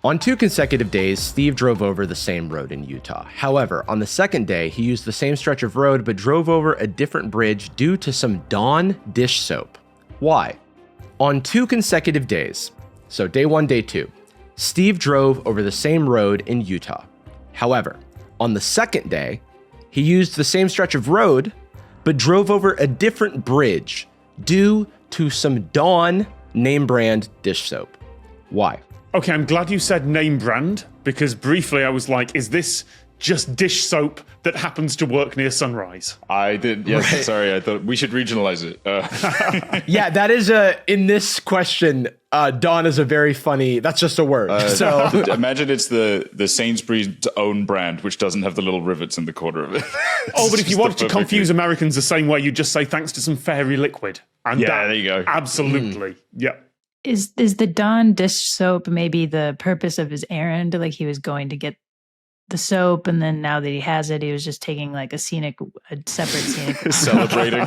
On 2 consecutive days, Steve drove over the same road in Utah. However, on the second day, he used the same stretch of road but drove over a different bridge due to some Dawn dish soap. Why? On 2 consecutive days, so day 1, day 2, Steve drove over the same road in Utah. However, on the second day, he used the same stretch of road but drove over a different bridge due to some Dawn name brand dish soap. Why? Okay, I'm glad you said name brand, because briefly I was like, is this just dish soap that happens to work near Sunrise? I did, yes, right. Sorry, I thought we should regionalize it. Yeah, that is in this question, Dawn is a very funny, that's just a word. So imagine it's the Sainsbury's own brand, which doesn't have the little rivets in the corner of it. Oh, but if you wanted to confuse Americans the same way, you'd just say thanks to some fairy liquid. And yeah, there you go. Absolutely, yeah. Is the Dawn dish soap maybe the purpose of his errand? Like he was going to get the soap, and then now that he has it, he was just taking like a separate scenic celebrating.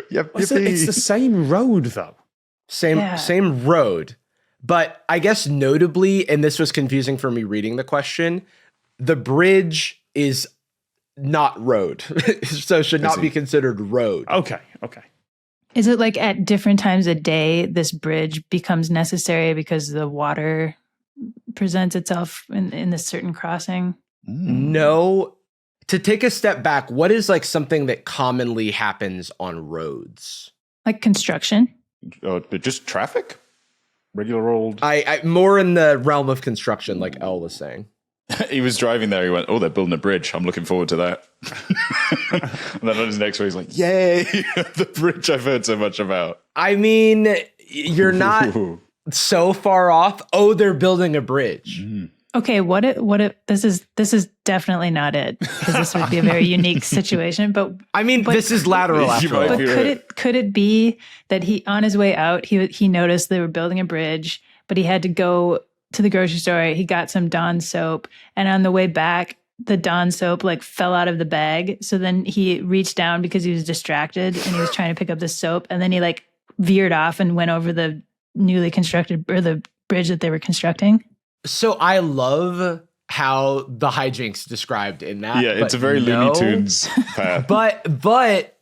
Yep, it's the same road though. Same road. But I guess notably, and this was confusing for me reading the question, the bridge is not road. So should not be considered road. Okay. Is it like at different times a day, this bridge becomes necessary because the water presents itself in this certain crossing? No. To take a step back, what is like something that commonly happens on roads? Like construction? Just traffic? Regular old? I more in the realm of construction, like Elle was saying. He was driving there. He went, "Oh, they're building a bridge. I'm looking forward to that." And then on his next way, he's like, "Yay, the bridge I've heard so much about." I mean, you're not so far off. Oh, they're building a bridge. Okay, what if this is definitely not it, because this would be a very unique situation. But I mean, this is lateral after all. But could it be that he, on his way out, he noticed they were building a bridge, but he had to go to the grocery store, he got some Dawn soap, and on the way back, the Dawn soap like fell out of the bag. So then he reached down because he was distracted and he was trying to pick up the soap, and then he like veered off and went over the newly constructed, or the bridge that they were constructing. So I love how the hijinks described in that. Yeah, it's a very Looney Tunes path. But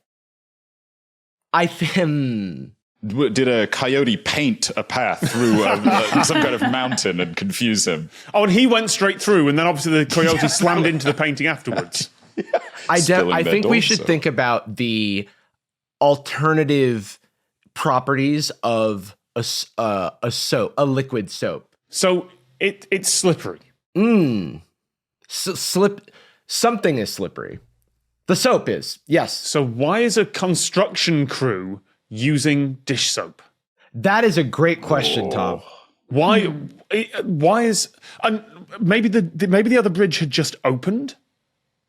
I think... Did a coyote paint a path through some kind of mountain and confuse him? Oh, and he went straight through, and then obviously the coyote slammed into the painting afterwards. I think we should think about the alternative properties of a liquid soap. So it's slippery. Something is slippery. The soap is, yes. So why is a construction crew using dish soap? That is a great question, Tom. Why is, and maybe the other bridge had just opened,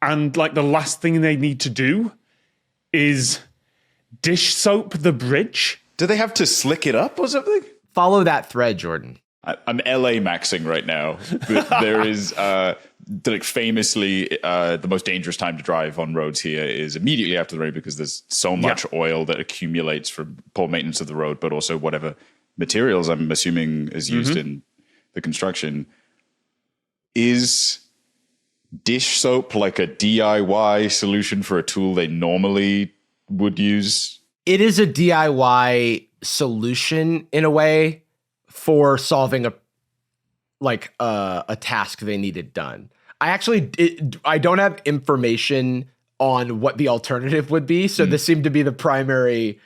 and like the last thing they need to do is dish soap the bridge? Do they have to slick it up or something? Follow that thread, Jordan. I'm LA maxing right now. There is like famously the most dangerous time to drive on roads here is immediately after the rain, because there's so much oil that accumulates from poor maintenance of the road, but also whatever materials I'm assuming is used in the construction. Is dish soap like a DIY solution for a tool they normally would use? It is a DIY solution in a way for solving a task they needed done. I don't have information on what the alternative would be, so this seemed to be the primary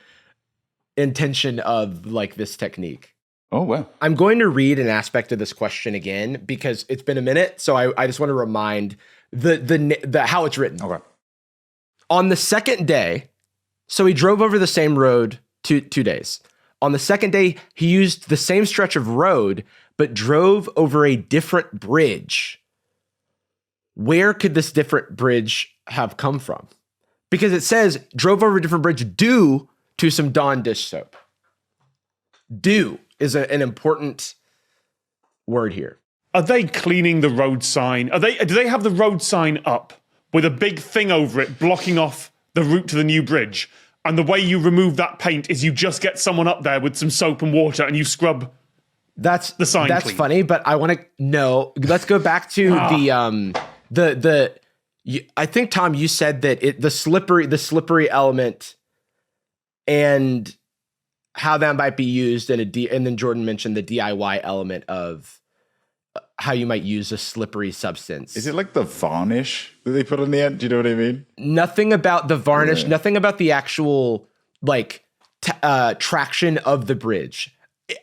intention of like this technique. Oh, wow. I'm going to read an aspect of this question again because it's been a minute, so I just want to remind the how it's written. Okay. On the second day, so he drove over the same road 2 days. On the second day, he used the same stretch of road, but drove over a different bridge. Where could this different bridge have come from? Because it says drove over a different bridge due to some Dawn dish soap. Due is an important word here. Are they cleaning the road sign? Do they have the road sign up with a big thing over it blocking off the route to the new bridge? And the way you remove that paint is you just get someone up there with some soap and water and you scrub That's The sign that's clean. funny, but I want to know. Let's go back to I think Tom, you said that the slippery element, and how that might be used and then Jordan mentioned the DIY element of how you might use a slippery substance. Is it like the varnish that they put on the end? Do you know what I mean? Nothing about the varnish, nothing about the actual traction of the bridge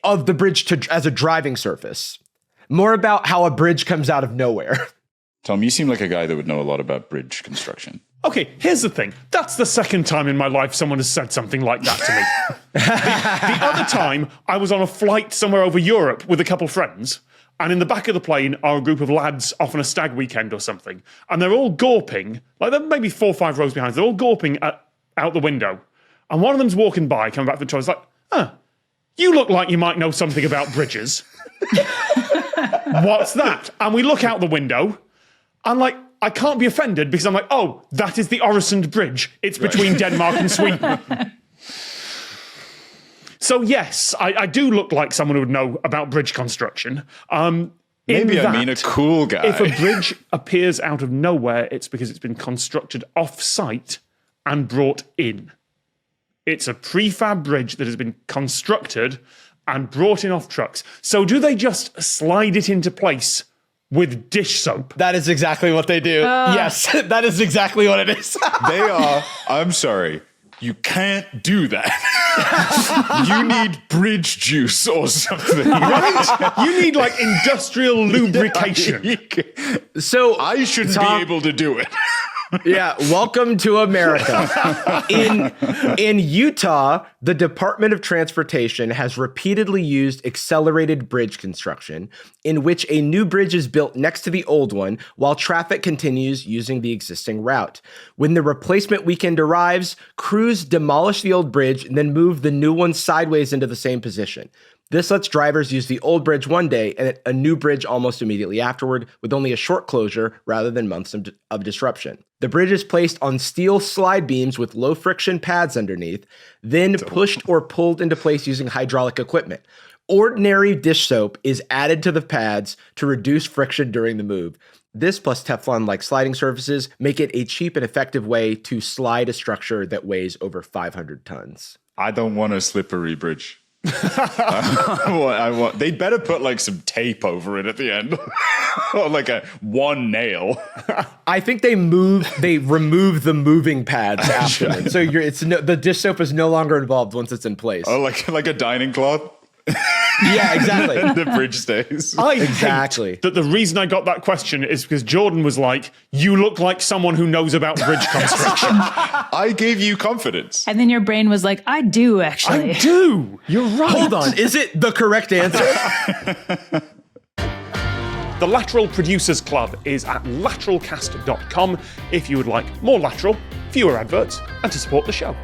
as a driving surface. More about how a bridge comes out of nowhere. Tom, you seem like a guy that would know a lot about bridge construction. Okay, here's the thing. That's the second time in my life someone has said something like that to me. The other time, I was on a flight somewhere over Europe with a couple friends, and in the back of the plane are a group of lads off on a stag weekend or something, and they're all gawping, like they're maybe 4 or 5 rows behind us, they're all gawping out the window. And one of them's walking by, coming back from the toilet, like, you look like you might know something about bridges. What's that? And we look out the window, and like, I can't be offended because I'm like, oh, that is the Øresund Bridge. It's between Denmark and Sweden. So yes, I do look like someone who would know about bridge construction. Maybe I mean a cool guy. If a bridge appears out of nowhere, it's because it's been constructed off-site and brought in. It's a prefab bridge that has been constructed and brought in off trucks. So do they just slide it into place with dish soap? That is exactly what they do. Yes, that is exactly what it is. I'm sorry. You can't do that. You need bridge juice or something. Right? You need like industrial lubrication. So I should be able to do it. Yeah, welcome to America. In Utah, the Department of Transportation has repeatedly used accelerated bridge construction, in which a new bridge is built next to the old one while traffic continues using the existing route. When the replacement weekend arrives, crews demolish the old bridge and then move the new one sideways into the same position. This lets drivers use the old bridge one day and a new bridge almost immediately afterward, with only a short closure rather than months of disruption. The bridge is placed on steel slide beams with low friction pads underneath, then pushed or pulled into place using hydraulic equipment. Ordinary dish soap is added to the pads to reduce friction during the move. This plus Teflon-like sliding surfaces make it a cheap and effective way to slide a structure that weighs over 500 tons. I don't want a slippery bridge. I want. They'd better put like some tape over it at the end, or like one nail. I think they remove the moving pads afterwards, so the dish soap is no longer involved once it's in place. Oh, like a dining cloth. Yeah, exactly. The bridge stays. I Exactly. hate that the reason I got that question is because Jordan was like, you look like someone who knows about bridge construction. I gave you confidence. And then your brain was like, I do actually. I do. You're right. Hold on, is it the correct answer? The Lateral Producers Club is at lateralcast.com if you would like more lateral, fewer adverts, and to support the show.